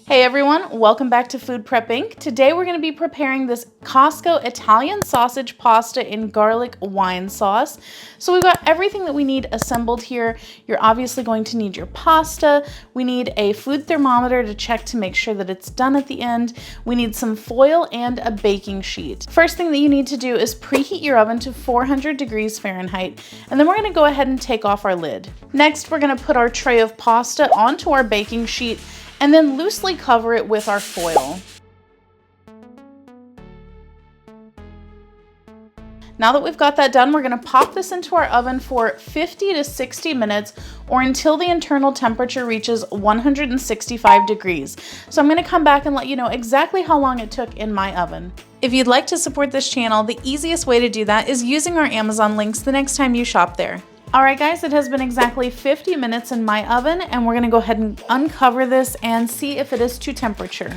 Hey everyone, welcome back to Food Prep Inc. Today we're going to be preparing this Costco Italian sausage pasta in garlic wine sauce. So we've got everything that we need assembled here. You're obviously going to need your pasta. We need a food thermometer to check to make sure that it's done at the end. We need some foil and a baking sheet. First thing that you need to do is preheat your oven to 400 degrees Fahrenheit, and then we're going to go ahead and take off our lid. Next, we're going to put our tray of pasta onto our baking sheet and then loosely cover it with our foil. Now that we've got that done, we're gonna pop this into our oven for 50 to 60 minutes or until the internal temperature reaches 165 degrees. So I'm gonna come back and let you know exactly how long it took in my oven. If you'd like to support this channel, the easiest way to do that is using our Amazon links the next time you shop there. Alright guys, it has been exactly 50 minutes in my oven, and we're going to go ahead and uncover this and see if it is to temperature.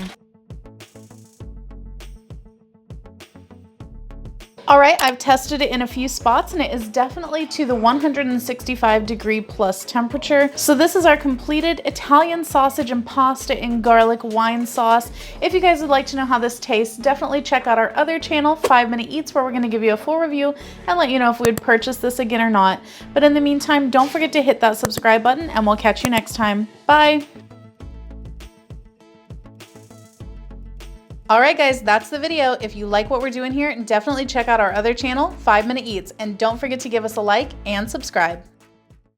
Alright, I've tested it in a few spots and it is definitely to the 165 degree plus temperature. So this is our completed Italian sausage and pasta in garlic wine sauce. If you guys would like to know how this tastes, definitely check out our other channel, 5 Minute Eats, where we're going to give you a full review and let you know if we would purchase this again or not. But in the meantime, don't forget to hit that subscribe button and we'll catch you next time. Bye! Alright guys, that's the video. If you like what we're doing here, definitely check out our other channel, 5 Minute Eats, and don't forget to give us a like and subscribe.